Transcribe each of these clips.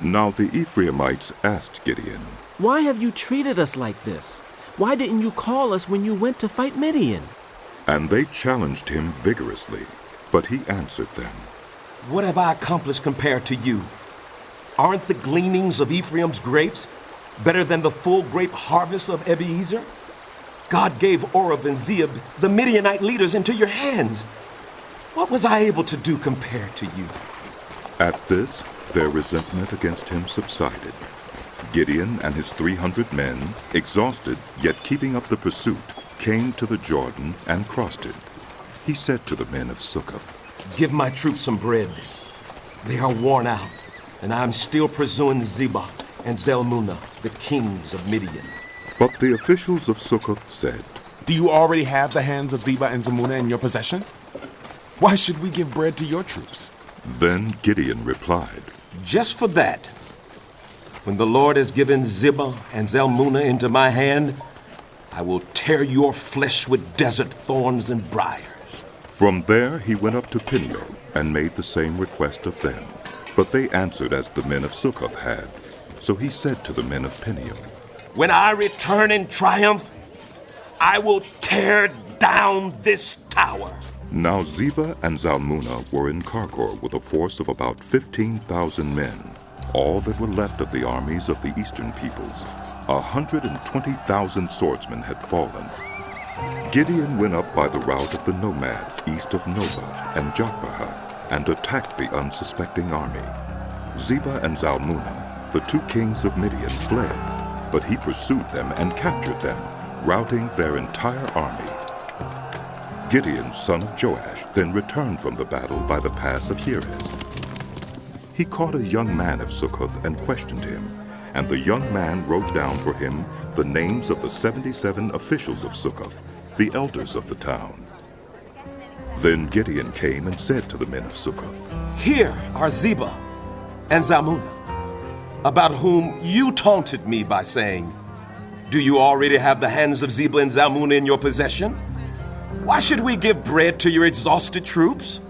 Now the Ephraimites asked Gideon, "Why have you treated us like this? Why didn't you call us when you went to fight Midian?" and they challenged him vigorously. But he answered them, What have I accomplished compared to you? Aren't the gleanings of Ephraim's grapes better than the full grape harvest of Abiezer? God gave Oreb and Zeeb, the Midianite leaders, into your hands. What was I able to do compared to you? At this, their resentment against him subsided. Gideon and his 300 men, exhausted yet keeping up the pursuit, came to the Jordan and crossed it. He said to the men of Succoth, Give my troops some bread. They are worn out, and I am still pursuing Zebah and Zalmunna, the kings of Midian. But the officials of Succoth said, Do you already have the hands of Zebah and Zalmunna in your possession? Why should we give bread to your troops? Then Gideon replied, Just for that. When the Lord has given Zebah and Zalmunna into my hand, I will tear your flesh with desert thorns and briars. From there he went up to Peniel and made the same request of them. But they answered as the men of Succoth had. So he said to the men of Peniel, When I return in triumph, I will tear down this tower. Now Zebah and Zalmunna were in Karkor with a force of about 15,000 men, all that were left of the armies of the eastern peoples. 120,000 swordsmen had fallen. Gideon went up by the route of the nomads east of Nobah and Jogbehah and attacked the unsuspecting army. Zebah and Zalmunna, the two kings of Midian, fled, but he pursued them and captured them, routing their entire army. Gideon, son of Joash, then returned from the battle by the pass of Heres. He caught a young man of Succoth and questioned him, and the young man wrote down for him the names of the 77 officials of Succoth, the elders of the town. Then Gideon came and said to the men of Succoth, Here are Zebah and Zalmunna, about whom you taunted me by saying, Do you already have the hands of Zebah and Zalmunna in your possession? Why should we give bread to your exhausted troops?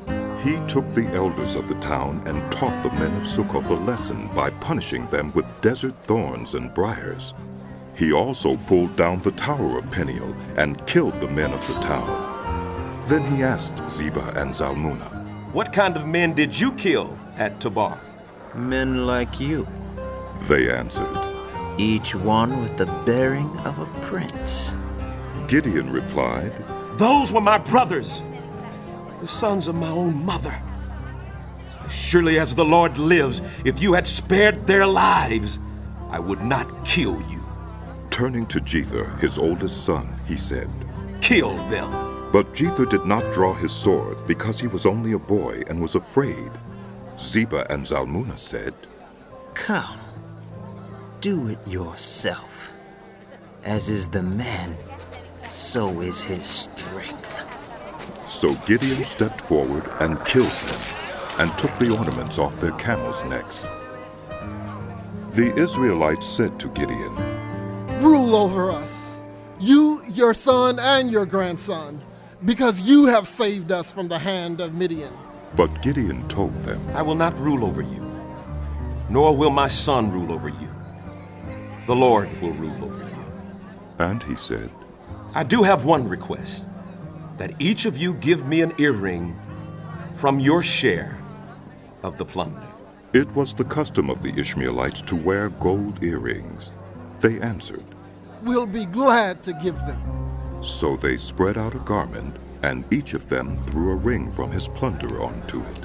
He took the elders of the town and taught the men of Succoth a lesson by punishing them with desert thorns and briars. He also pulled down the tower of Peniel and killed the men of the town. Then he asked Zebah and Zalmunna, What kind of men did you kill at Tabar? Men like you, They answered. each one with the bearing of a prince. Gideon replied, Those were my brothers, the sons of my own mother. As surely as the Lord lives, if you had spared their lives, I would not kill you. Turning to Jephthah, his oldest son, he said, Kill them. But Jephthah did not draw his sword because he was only a boy and was afraid. Zebah and Zalmunna said, Come, do it yourself. As is the man, so is his strength. So Gideon stepped forward and killed them, and took the ornaments off their camels' necks. The Israelites said to Gideon, Rule over us, you, your son, and your grandson, because you have saved us from the hand of Midian. But Gideon told them, I will not rule over you, nor will my son rule over you. The Lord will rule over you. and he said, I do have one request, that each of you give me an earring from your share of the plunder. It was the custom of the Ishmaelites to wear gold earrings. They answered. We'll be glad to give them. So they spread out a garment, and each of them threw a ring from his plunder onto it.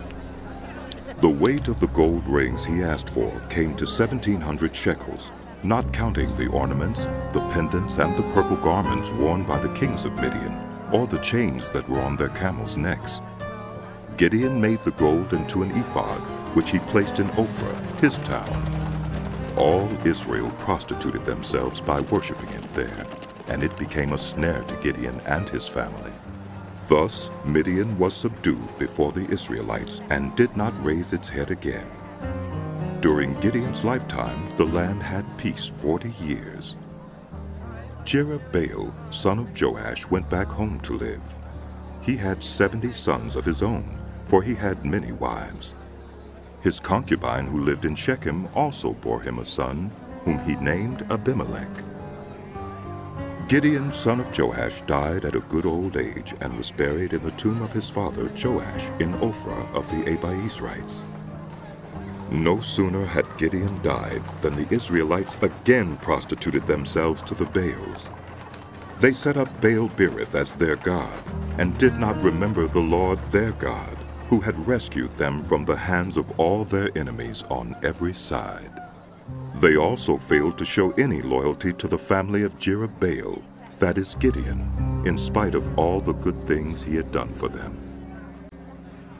The weight of the gold rings he asked for came to 1,700 shekels, not counting the ornaments, the pendants, and the purple garments worn by the kings of Midian, or the chains that were on their camels' necks. Gideon made the gold into an ephod, which he placed in Ophrah, his town. All Israel prostituted themselves by worshiping it there, and it became a snare to Gideon and his family. Thus Midian was subdued before the Israelites and did not raise its head again. During Gideon's lifetime, the land had peace 40 years. Jerubbaal, son of Joash, went back home to live. He had 70 sons of his own, for he had many wives. His concubine who lived in Shechem also bore him a son, whom he named Abimelek. Gideon, son of Joash, died at a good old age and was buried in the tomb of his father Joash in Ophrah of the Abiezrites. No sooner had Gideon died than the Israelites again prostituted themselves to the Baals. They set up Baal-berith as their god, and did not remember the Lord their God, who had rescued them from the hands of all their enemies on every side. They also failed to show any loyalty to the family of Jerubbaal, that is Gideon, in spite of all the good things he had done for them.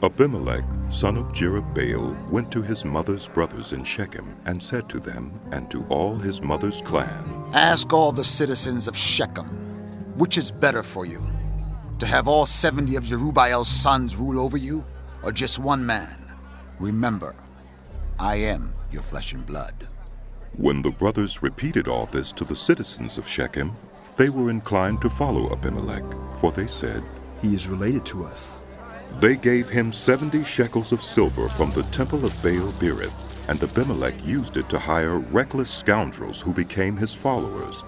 Abimelek, son of Jerubbaal, went to his mother's brothers in Shechem and said to them and to all his mother's clan, Ask all the citizens of Shechem, which is better for you, to have all 70 of Jerubbaal's sons rule over you, or just one man? Remember, I am your flesh and blood. When the brothers repeated all this to the citizens of Shechem, they were inclined to follow Abimelek, for they said, He is related to us. They gave him 70 shekels of silver from the temple of Baal-berith, and Abimelek used it to hire reckless scoundrels who became his followers.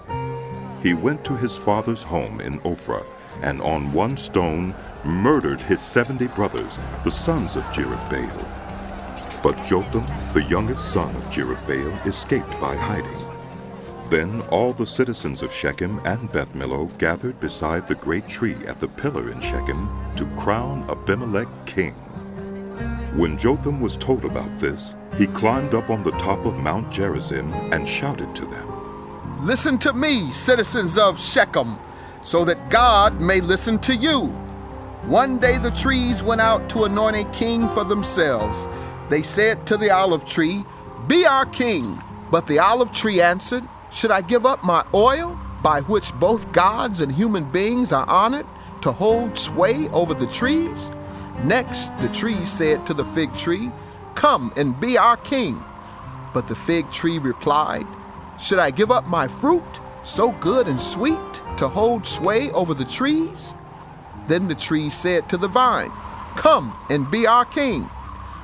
He went to his father's home in Ophrah, and on one stone murdered his 70 brothers, the sons of Jerubbaal. But Jotham, the youngest son of Jerubbaal, escaped by hiding. Then all the citizens of Shechem and Beth Millo gathered beside the great tree at the pillar in Shechem to crown Abimelek king. When Jotham was told about this, he climbed up on the top of Mount Gerizim and shouted to them, Listen to me, citizens of Shechem, so that God may listen to you. One day the trees went out to anoint a king for themselves. They said to the olive tree, Be our king. But the olive tree answered, Should I give up my oil, by which both gods and human beings are honored, to hold sway over the trees? Next the tree said to the fig tree, Come and be our king. But the fig tree replied, Should I give up my fruit, so good and sweet, to hold sway over the trees? Then the tree said to the vine, Come and be our king.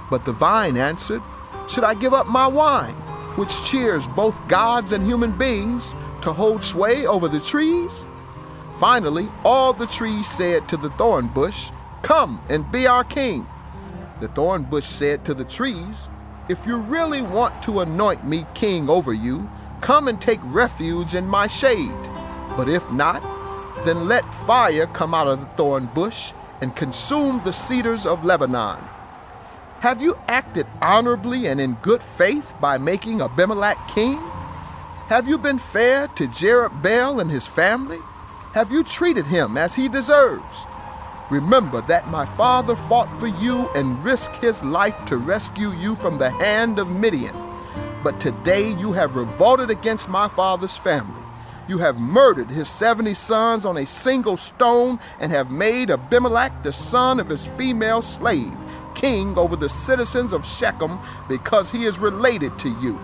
But the vine answered, Should I give up my wine, which cheers both gods and human beings, to hold sway over the trees? Finally, all the trees said to the thorn bush, Come and be our king. The thorn bush said to the trees, If you really want to anoint me king over you, come and take refuge in my shade. But if not, then let fire come out of the thorn bush and consume the cedars of Lebanon. Have you acted honorably and in good faith by making Abimelek king? Have you been fair to Jerubbaal and his family? Have you treated him as he deserves? Remember that my father fought for you and risked his life to rescue you from the hand of Midian. But today you have revolted against my father's family. You have murdered his 70 sons on a single stone and have made Abimelek, the son of his female slave, king over the citizens of Shechem because he is related to you.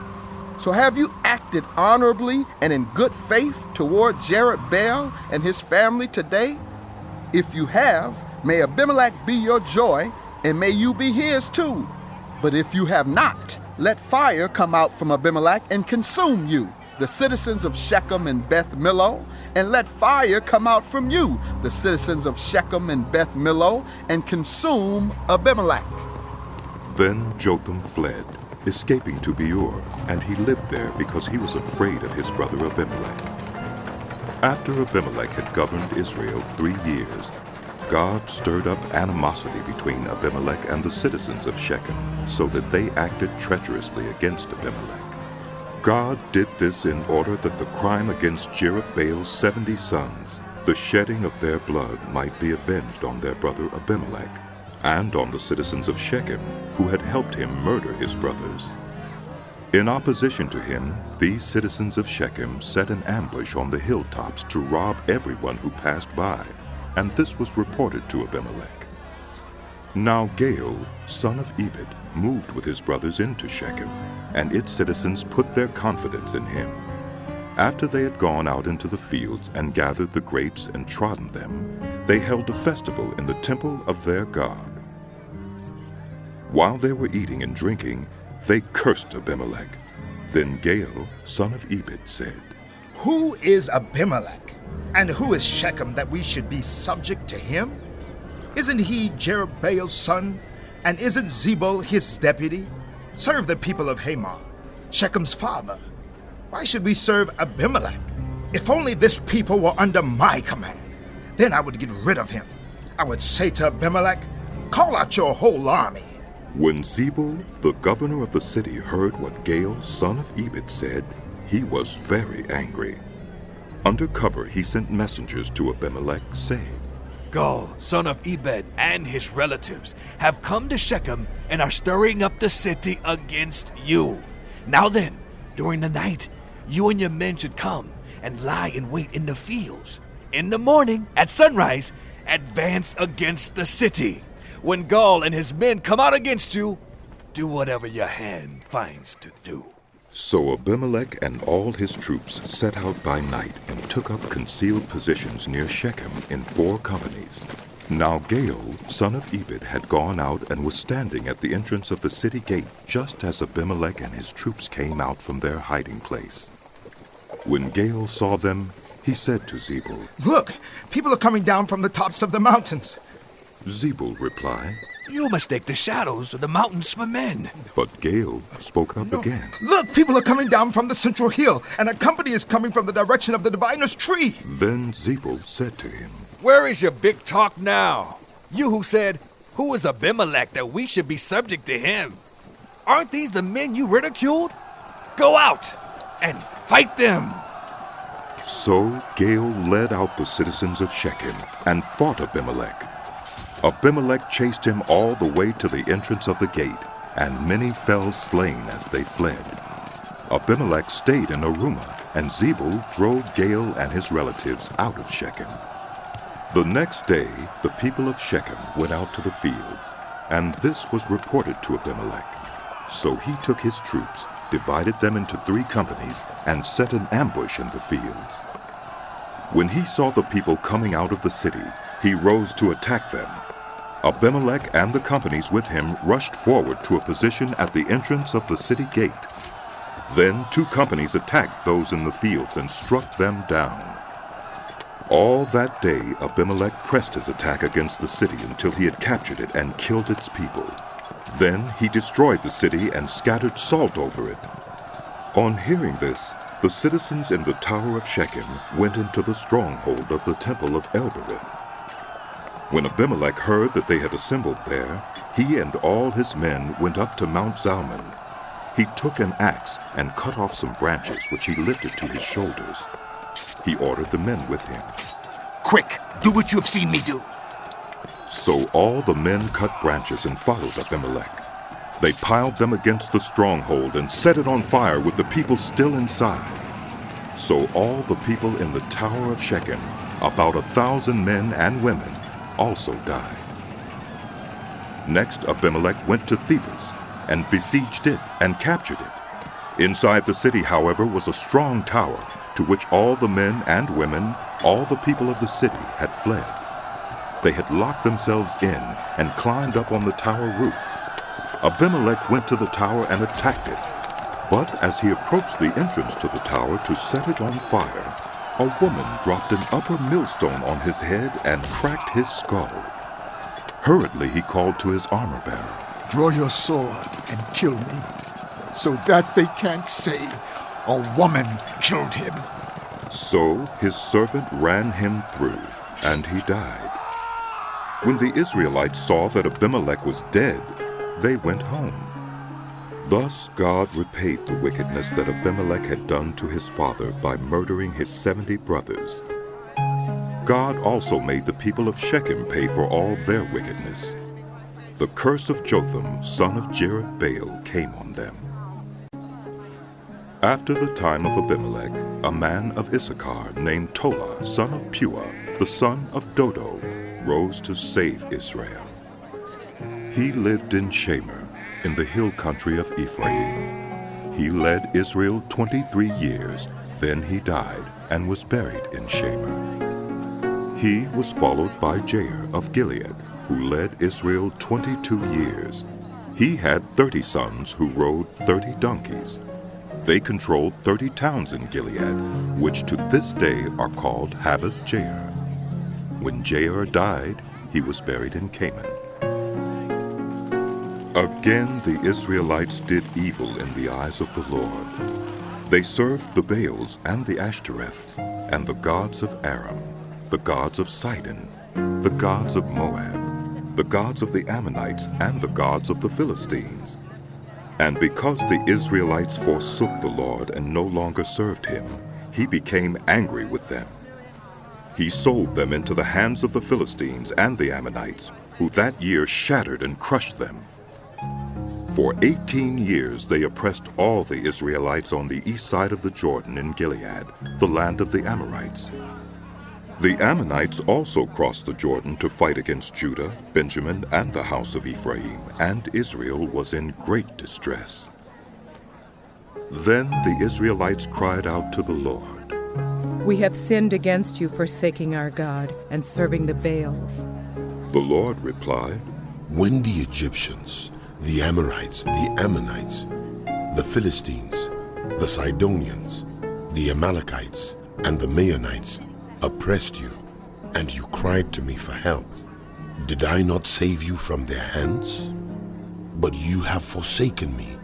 So have you acted honorably and in good faith toward Jerubbaal and his family today? If you have, may Abimelek be your joy, and may you be his too. But if you have not, let fire come out from Abimelek and consume you, the citizens of Shechem and Beth Millo, and let fire come out from you, the citizens of Shechem and Beth Millo, and consume Abimelek. Then Jotham fled, escaping to Beor, and he lived there because he was afraid of his brother Abimelek. After Abimelek had governed Israel 3 years, God stirred up animosity between Abimelek and the citizens of Shechem, so that they acted treacherously against Abimelek. God did this in order that the crime against Jerubbaal's 70 sons, the shedding of their blood, might be avenged on their brother Abimelek, and on the citizens of Shechem, who had helped him murder his brothers. In opposition to him, these citizens of Shechem set an ambush on the hilltops to rob everyone who passed by, and this was reported to Abimelek. Now Gaal, son of Ebed, moved with his brothers into Shechem, and its citizens put their confidence in him. After they had gone out into the fields and gathered the grapes and trodden them, they held a festival in the temple of their God. While they were eating and drinking, they cursed Abimelek. Then Gaal, son of Ebed, said, Who is Abimelek? And who is Shechem that we should be subject to him? Isn't he Jerubbaal's son? And isn't Zebah his deputy? Serve the people of Hamor, Shechem's father. Why should we serve Abimelek? If only this people were under my command, then I would get rid of him. I would say to Abimelek, call out your whole army. When Zebah, the governor of the city, heard what Gaal, son of Ebed, said, he was very angry. Under cover, he sent messengers to Abimelek, saying, Gaal, son of Ebed, and his relatives have come to Shechem and are stirring up the city against you. Now then, during the night, you and your men should come and lie in wait in the fields. In the morning, at sunrise, advance against the city. When Gaal and his men come out against you, do whatever your hand finds to do. So Abimelek and all his troops set out by night and took up concealed positions near Shechem in 4 companies. Now Gaal, son of Ebed, had gone out and was standing at the entrance of the city gate just as Abimelek and his troops came out from their hiding place. When Gaal saw them, he said to Zebah, Look, people are coming down from the tops of the mountains. Zebah replied, You mistake the shadows of the mountains for men. But Gaal spoke up again. Look, people are coming down from the central hill, and a company is coming from the direction of the diviner's tree. Then Zebah said to him, Where is your big talk now? You who said, Who is Abimelek that we should be subject to him? Aren't these the men you ridiculed? Go out and fight them. So Gaal led out the citizens of Shechem and fought Abimelek. Abimelek chased him all the way to the entrance of the gate, and many fell slain as they fled. Abimelek stayed in Arumah, and Zebah drove Gaal and his relatives out of Shechem. The next day, the people of Shechem went out to the fields, and this was reported to Abimelek. So he took his troops, divided them into 3 companies, and set an ambush in the fields. When he saw the people coming out of the city, he rose to attack them. Abimelek and the companies with him rushed forward to a position at the entrance of the city gate. Then 2 companies attacked those in the fields and struck them down. All that day Abimelek pressed his attack against the city until he had captured it and killed its people. Then he destroyed the city and scattered salt over it. On hearing this, the citizens in the Tower of Shechem went into the stronghold of the temple of Elbereth. When Abimelek heard that they had assembled there, he and all his men went up to Mount Zalmunna. He took an axe and cut off some branches which he lifted to his shoulders. He ordered the men with him. Quick, do what you have seen me do. So all the men cut branches and followed Abimelek. They piled them against the stronghold and set it on fire with the people still inside. So all the people in the Tower of Shechem, about 1,000 men and women, also died. Next, Abimelek went to Thebez and besieged it and captured it. Inside the city, however, was a strong tower to which all the men and women, all the people of the city, had fled. They had locked themselves in and climbed up on the tower roof. Abimelek went to the tower and attacked it. But as he approached the entrance to the tower to set it on fire, a woman dropped an upper millstone on his head and cracked his skull. Hurriedly he called to his armor-bearer, Draw your sword and kill me, so that they can't say a woman killed him. So his servant ran him through, and he died. When the Israelites saw that Abimelek was dead, they went home. Thus God repaid the wickedness that Abimelek had done to his father by murdering his 70 brothers. God also made the people of Shechem pay for all their wickedness. The curse of Jotham, son of Jerubbaal, came on them. After the time of Abimelek, a man of Issachar named Tola, son of Puah, the son of Dodo, rose to save Israel. He lived in Shamir, in the hill country of Ephraim. He led Israel 23 years, then he died and was buried in Shamir. He was followed by Jair of Gilead, who led Israel 22 years. He had 30 sons who rode 30 donkeys. They controlled 30 towns in Gilead, which to this day are called Jair. When Jair died, he was buried in Canaan. Again the Israelites did evil in the eyes of the Lord. They served the Baals and the Ashtoreths, and the gods of Aram, the gods of Sidon, the gods of Moab, the gods of the Ammonites, and the gods of the Philistines. And because the Israelites forsook the Lord and no longer served him, he became angry with them. He sold them into the hands of the Philistines and the Ammonites, who that year shattered and crushed them. For 18 years they oppressed all the Israelites on the east side of the Jordan in Gilead, the land of the Amorites. The Ammonites also crossed the Jordan to fight against Judah, Benjamin, and the house of Ephraim, and Israel was in great distress. Then the Israelites cried out to the Lord. We have sinned against you, forsaking our God and serving the Baals. The Lord replied, When the Egyptians, the Amorites, the Ammonites, the Philistines, the Sidonians, the Amalekites, and the Maonites oppressed you, and you cried to me for help, did I not save you from their hands? But you have forsaken me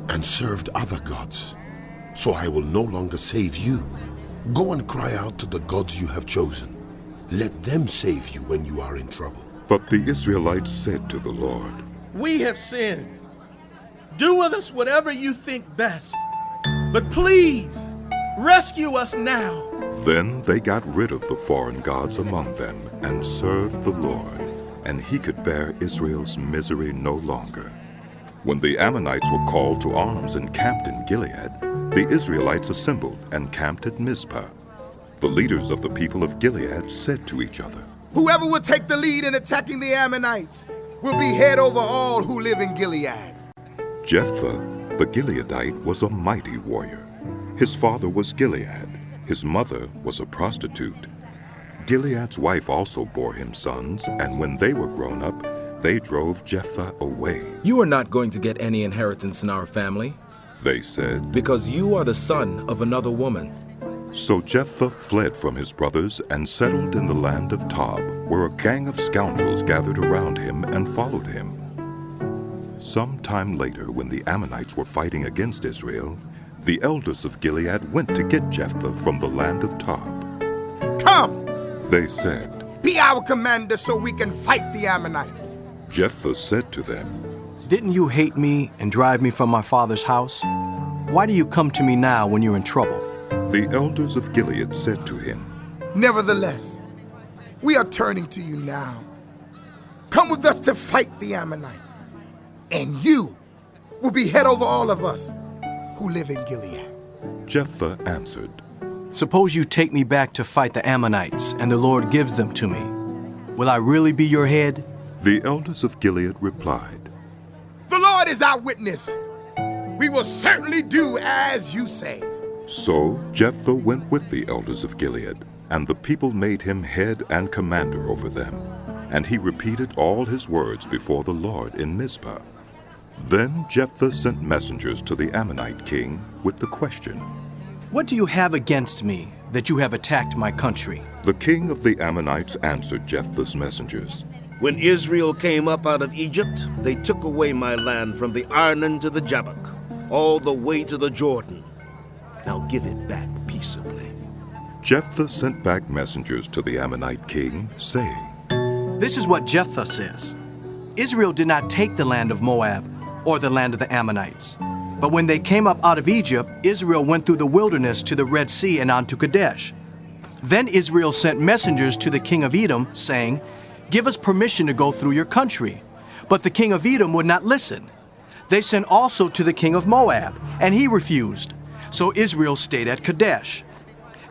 and served other gods, so I will no longer save you. Go and cry out to the gods you have chosen. Let them save you when you are in trouble. But the Israelites said to the Lord, We have sinned. Do with us whatever you think best. But please, rescue us now. Then they got rid of the foreign gods among them and served the Lord, and he could bear Israel's misery no longer. When the Ammonites were called to arms and camped in Gilead, the Israelites assembled and camped at Mizpah. The leaders of the people of Gilead said to each other, Whoever will take the lead in attacking the Ammonites will be head over all who live in Gilead. Jephthah, the Gileadite, was a mighty warrior. His father was Gilead. His mother was a prostitute. Gilead's wife also bore him sons, and when they were grown up, they drove Jephthah away. You are not going to get any inheritance in our family, they said, because you are the son of another woman. So Jephthah fled from his brothers and settled in the land of Tob, where a gang of scoundrels gathered around him and followed him. Some time later, when the Ammonites were fighting against Israel, the elders of Gilead went to get Jephthah from the land of Tob. Come, they said, be our commander so we can fight the Ammonites. Jephthah said to them, Didn't you hate me and drive me from my father's house? Why do you come to me now when you're in trouble? The elders of Gilead said to him, Nevertheless, we are turning to you now. Come with us to fight the Ammonites, and you will be head over all of us who live in Gilead. Jephthah answered, Suppose you take me back to fight the Ammonites, and the Lord gives them to me. Will I really be your head? The elders of Gilead replied, The Lord is our witness. We will certainly do as you say. So Jephthah went with the elders of Gilead, and the people made him head and commander over them. And he repeated all his words before the Lord in Mizpah. Then Jephthah sent messengers to the Ammonite king with the question, What do you have against me that you have attacked my country? The king of the Ammonites answered Jephthah's messengers, When Israel came up out of Egypt, they took away my land from the Arnon to the Jabbok, all the way to the Jordan. Now give it back peaceably. Jephthah sent back messengers to the Ammonite king, saying, This is what Jephthah says. Israel did not take the land of Moab or the land of the Ammonites. But when they came up out of Egypt, Israel went through the wilderness to the Red Sea and on to Kadesh. Then Israel sent messengers to the king of Edom, saying, Give us permission to go through your country. But the king of Edom would not listen. They sent also to the king of Moab, and he refused. So Israel stayed at Kadesh.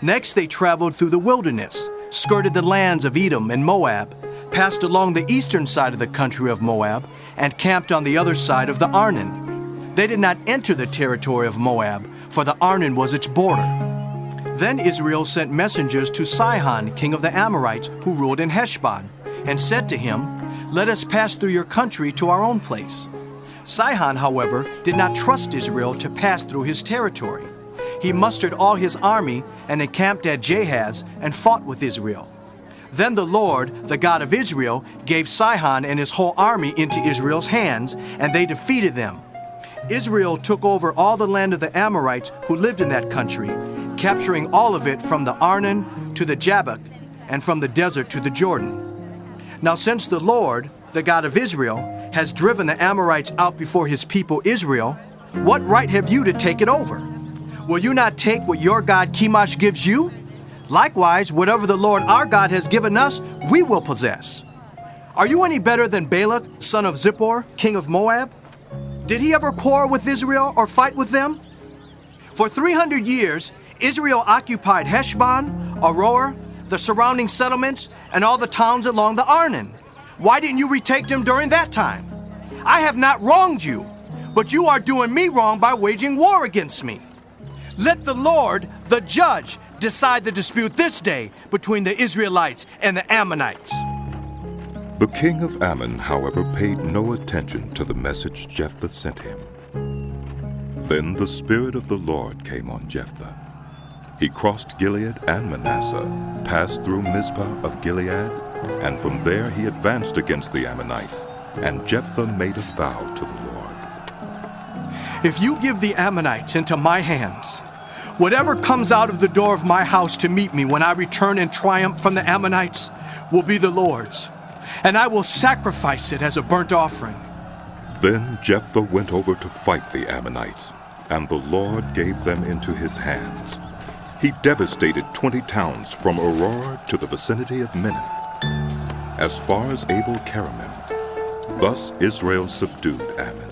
Next they traveled through the wilderness, skirted the lands of Edom and Moab, passed along the eastern side of the country of Moab, and camped on the other side of the Arnon. They did not enter the territory of Moab, for the Arnon was its border. Then Israel sent messengers to Sihon, king of the Amorites, who ruled in Heshbon, and said to him, Let us pass through your country to our own place. Sihon, however, did not trust Israel to pass through his territory. He mustered all his army and encamped at Jahaz and fought with Israel. Then the Lord, the God of Israel, gave Sihon and his whole army into Israel's hands, and they defeated them. Israel took over all the land of the Amorites who lived in that country, capturing all of it from the Arnon to the Jabbok, and from the desert to the Jordan. Now since the Lord, the God of Israel, has driven the Amorites out before his people Israel, what right have you to take it over? Will you not take what your god Chemosh gives you? Likewise, whatever the Lord our God has given us, we will possess. Are you any better than Balak, son of Zippor, king of Moab? Did he ever quarrel with Israel or fight with them? For 300 years, Israel occupied Heshbon, Aroer, the surrounding settlements, and all the towns along the Arnon. Why didn't you retake them during that time? I have not wronged you, but you are doing me wrong by waging war against me. Let the Lord, the judge, decide the dispute this day between the Israelites and the Ammonites. The king of Ammon, however, paid no attention to the message Jephthah sent him. Then the Spirit of the Lord came on Jephthah. He crossed Gilead and Manasseh, passed through Mizpah of Gilead, and from there he advanced against the Ammonites, and Jephthah made a vow to the Lord. If you give the Ammonites into my hands, whatever comes out of the door of my house to meet me when I return in triumph from the Ammonites will be the Lord's, and I will sacrifice it as a burnt offering. Then Jephthah went over to fight the Ammonites, and the Lord gave them into his hands. He devastated 20 towns from Aurora to the vicinity of Minnith, as far as Abel-Keramim. Thus Israel subdued Ammon.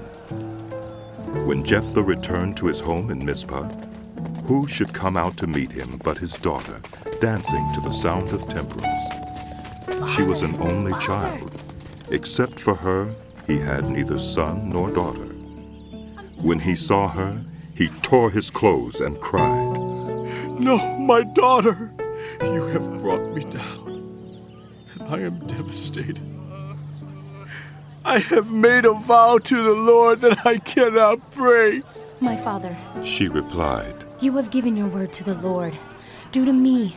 When Jephthah returned to his home in Mizpah, who should come out to meet him but his daughter, dancing to the sound of timbrels? She was an only child. Except for her, he had neither son nor daughter. When he saw her, he tore his clothes and cried, "No, my daughter, you have brought me down, and I am devastated. I have made a vow to the Lord that I cannot break." My father, she replied, you have given your word to the Lord. Do to me,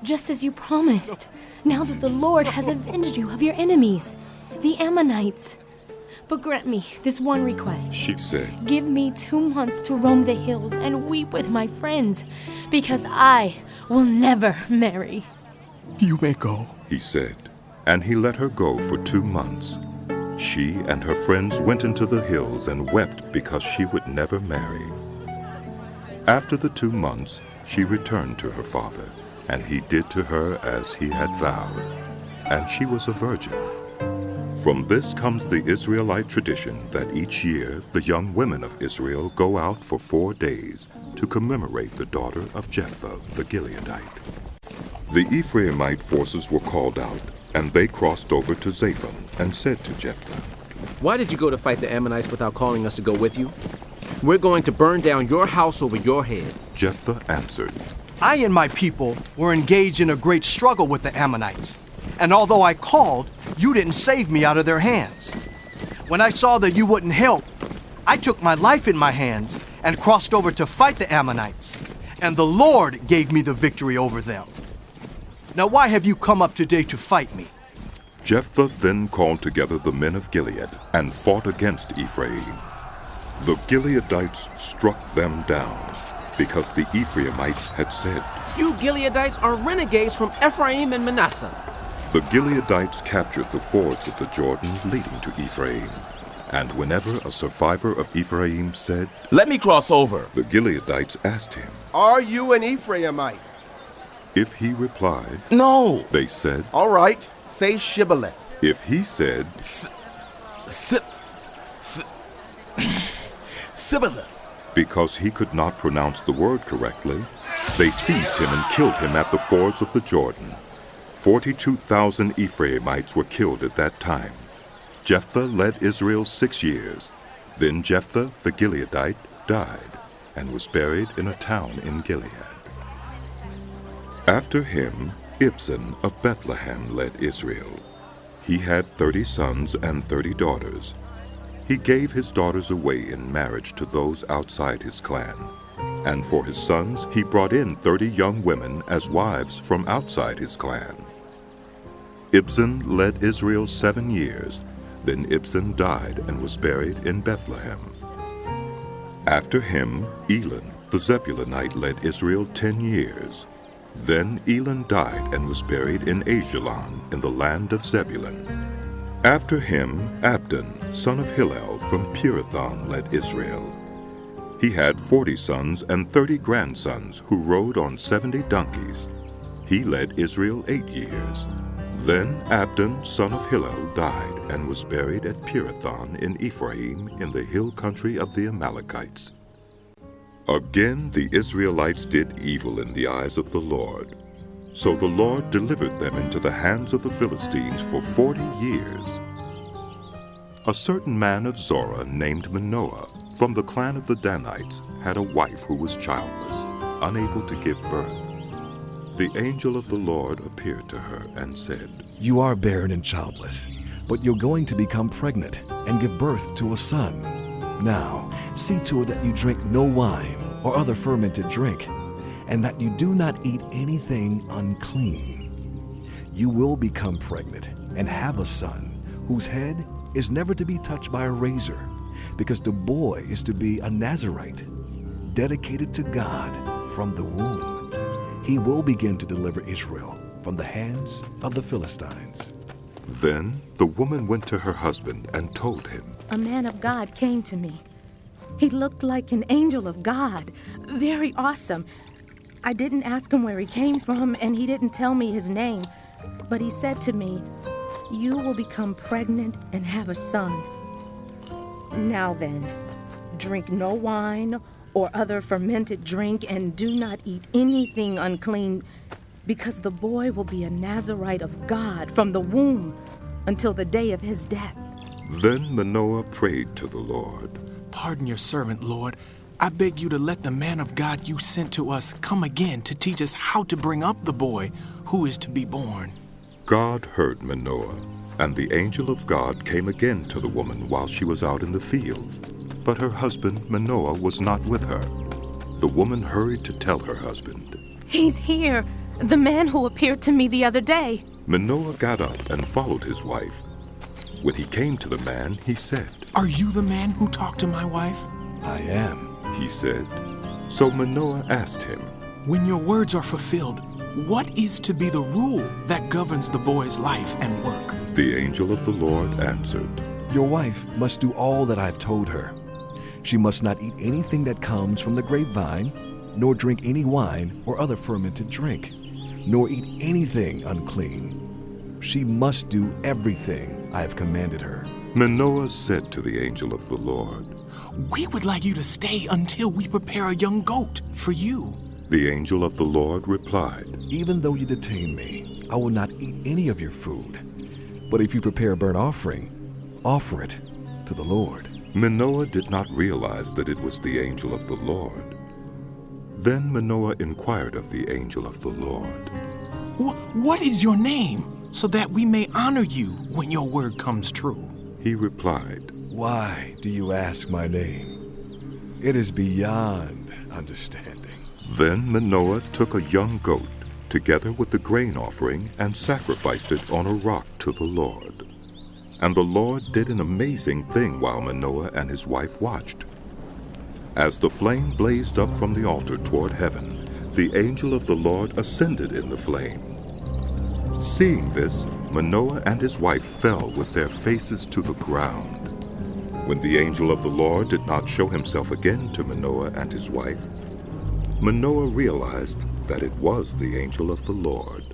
just as you promised, now that the Lord has avenged you of your enemies, the Ammonites. But grant me this one request. She said, give me 2 months to roam the hills and weep with my friends, because I will never marry. You may go, he said, and he let her go for 2 months. She and her friends went into the hills and wept because she would never marry. After the 2 months, she returned to her father, and he did to her as he had vowed, and she was a virgin. From this comes the Israelite tradition that each year the young women of Israel go out for 4 days to commemorate the daughter of Jephthah the Gileadite. The Ephraimite forces were called out, and they crossed over to Zaphon and said to Jephthah, "Why did you go to fight the Ammonites without calling us to go with you? We're going to burn down your house over your head." Jephthah answered, I and my people were engaged in a great struggle with the Ammonites, and although I called, you didn't save me out of their hands. When I saw that you wouldn't help, I took my life in my hands and crossed over to fight the Ammonites, and the Lord gave me the victory over them. Now why have you come up today to fight me? Jephthah then called together the men of Gilead and fought against Ephraim. The Gileadites struck them down, because the Ephraimites had said, "You Gileadites are renegades from Ephraim and Manasseh." The Gileadites captured the fords of the Jordan leading to Ephraim. And whenever a survivor of Ephraim said, "Let me cross over," the Gileadites asked him, "Are you an Ephraimite?" If he replied, "No," they said, "All right, say Shibboleth." If he said, Sibboleth, because he could not pronounce the word correctly, they seized him and killed him at the fords of the Jordan. 42,000 Ephraimites were killed at that time. Jephthah led Israel 6 years. Then Jephthah the Gileadite died and was buried in a town in Gilead. After him, Ibzan of Bethlehem led Israel. He had 30 sons and 30 daughters. He gave his daughters away in marriage to those outside his clan. And for his sons, he brought in 30 young women as wives from outside his clan. Ibzan led Israel 7 years. Then Ibzan died and was buried in Bethlehem. After him, Elon, the Zebulunite, led Israel 10 years. Then Elon died and was buried in Ajalon in the land of Zebulun. After him, Abdon, son of Hillel from Pirathon, led Israel. He had 40 sons and 30 grandsons who rode on 70 donkeys. He led Israel 8 years. Then Abdon, son of Hillel, died and was buried at Pirathon in Ephraim in the hill country of the Amalekites. Again the Israelites did evil in the eyes of the Lord. So the Lord delivered them into the hands of the Philistines for 40 years. A certain man of Zorah named Manoah, from the clan of the Danites, had a wife who was childless, unable to give birth. The angel of the Lord appeared to her and said, "You are barren and childless, but you're going to become pregnant and give birth to a son. Now, see to it that you drink no wine or other fermented drink, and that you do not eat anything unclean. You will become pregnant and have a son, whose head is never to be touched by a razor, because the boy is to be a Nazirite, dedicated to God from the womb. He will begin to deliver Israel from the hands of the Philistines." Then the woman went to her husband and told him, "A man of God came to me. He looked like an angel of God, very awesome. I didn't ask him where he came from, and he didn't tell me his name. But he said to me, 'You will become pregnant and have a son. Now then, drink no wine or other fermented drink, and do not eat anything unclean, because the boy will be a Nazirite of God from the womb until the day of his death.'" Then Manoah prayed to the Lord. "Pardon your servant, Lord. I beg you to let the man of God you sent to us come again to teach us how to bring up the boy who is to be born." God heard Manoah, and the angel of God came again to the woman while she was out in the field. But her husband Manoah was not with her. The woman hurried to tell her husband. "He's here, the man who appeared to me the other day." Manoah got up and followed his wife. When he came to the man, he said, "Are you the man who talked to my wife?" "I am," he said. So Manoah asked him, "When your words are fulfilled, what is to be the rule that governs the boy's life and work?" The angel of the Lord answered, "Your wife must do all that I've told her. She must not eat anything that comes from the grapevine, nor drink any wine or other fermented drink, nor eat anything unclean. She must do everything I have commanded her." Manoah said to the angel of the Lord, "We would like you to stay until we prepare a young goat for you." The angel of the Lord replied, "Even though you detain me, I will not eat any of your food. But if you prepare a burnt offering, offer it to the Lord." Manoah did not realize that it was the angel of the Lord. Then Manoah inquired of the angel of the Lord, What is your name, so that we may honor you when your word comes true?" He replied, "Why do you ask my name? It is beyond understanding." Then Manoah took a young goat, together with the grain offering, and sacrificed it on a rock to the Lord. And the Lord did an amazing thing while Manoah and his wife watched. As the flame blazed up from the altar toward heaven, the angel of the Lord ascended in the flame. Seeing this, Manoah and his wife fell with their faces to the ground. When the angel of the Lord did not show himself again to Manoah and his wife, Manoah realized that it was the angel of the Lord.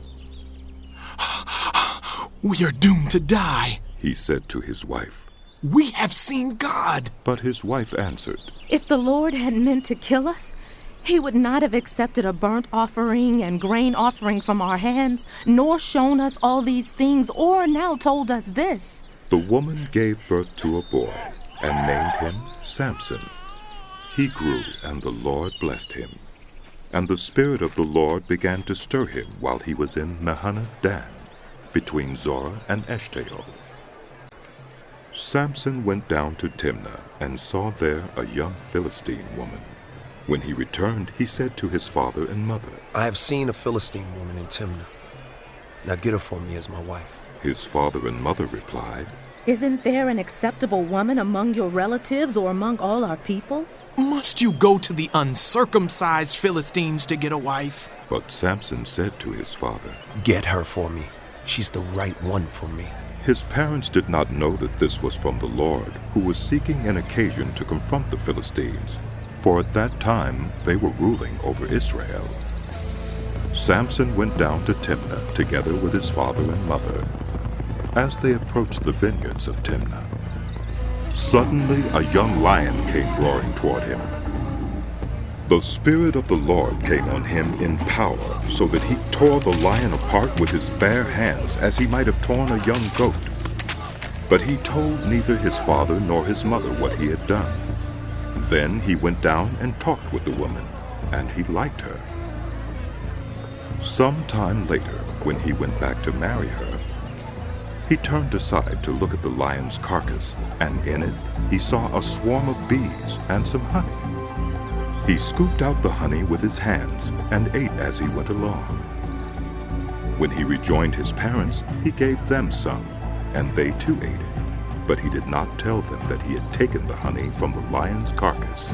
"We are doomed to die," he said to his wife. "We have seen God." But his wife answered, "If the Lord had meant to kill us, he would not have accepted a burnt offering and grain offering from our hands, nor shown us all these things, or now told us this." The woman gave birth to a boy and named him Samson. He grew, and the Lord blessed him. And the Spirit of the Lord began to stir him while he was in Mahanath Dan, between Zorah and Eshtaol. Samson went down to Timnah and saw there a young Philistine woman. When he returned, he said to his father and mother, I have seen a Philistine woman in Timnah. Now get her for me as my wife. His father and mother replied, Isn't there an acceptable woman among your relatives or among all our people? Must you go to the uncircumcised Philistines to get a wife? But Samson said to his father, Get her for me. She's the right one for me. His parents did not know that this was from the Lord, who was seeking an occasion to confront the Philistines, for at that time they were ruling over Israel. Samson went down to Timnah together with his father and mother. As they approached the vineyards of Timnah, suddenly a young lion came roaring toward him. The Spirit of the Lord came on him in power, so that he tore the lion apart with his bare hands, as he might have torn a young goat. But he told neither his father nor his mother what he had done. Then he went down and talked with the woman, and he liked her. Some time later, when he went back to marry her, he turned aside to look at the lion's carcass, and in it he saw a swarm of bees and some honey. He scooped out the honey with his hands and ate as he went along. When he rejoined his parents, he gave them some, and they too ate it. But he did not tell them that he had taken the honey from the lion's carcass.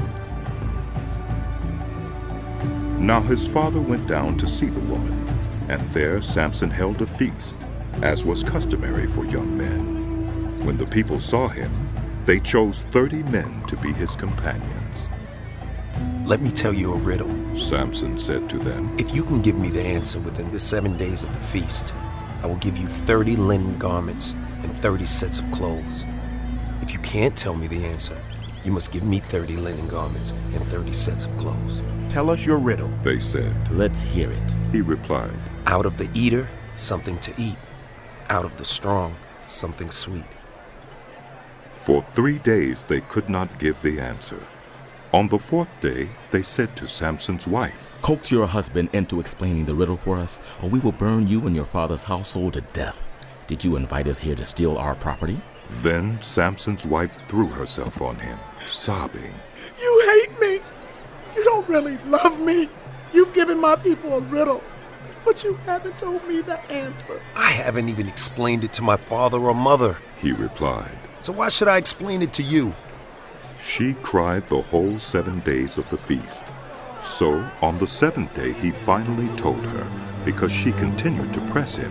Now his father went down to see the woman, and there Samson held a feast, as was customary for young men. When the people saw him, they chose 30 men to be his companions. Let me tell you a riddle, Samson said to them. If you can give me the answer within the 7 days of the feast, I will give you 30 linen garments and 30 sets of clothes. If you can't tell me the answer, you must give me 30 linen garments and 30 sets of clothes. Tell us your riddle, they said. Let's hear it. He replied, Out of the eater, something to eat. Out of the strong, something sweet. For 3 days they could not give the answer. On the 4th day, they said to Samson's wife, Coax your husband into explaining the riddle for us, or we will burn you and your father's household to death. Did you invite us here to steal our property? Then Samson's wife threw herself on him, sobbing. You hate me. You don't really love me. You've given my people a riddle, but you haven't told me the answer. I haven't even explained it to my father or mother, he replied. So why should I explain it to you? She cried the whole 7 days of the feast. So on the 7th day he finally told her, because she continued to press him.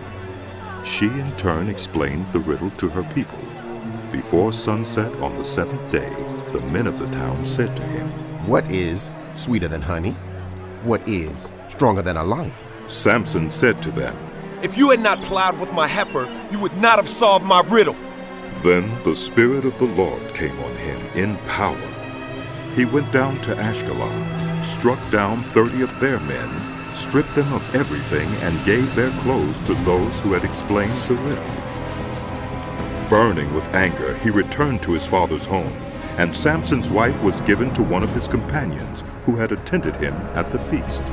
She in turn explained the riddle to her people. Before sunset on the 7th day, the men of the town said to him, What is sweeter than honey? What is stronger than a lion? Samson said to them, If you had not plowed with my heifer, you would not have solved my riddle. Then the Spirit of the Lord came on him in power. He went down to Ashkelon, struck down 30 of their men, stripped them of everything, and gave their clothes to those who had explained the riddle. Burning with anger, he returned to his father's home, and Samson's wife was given to one of his companions who had attended him at the feast.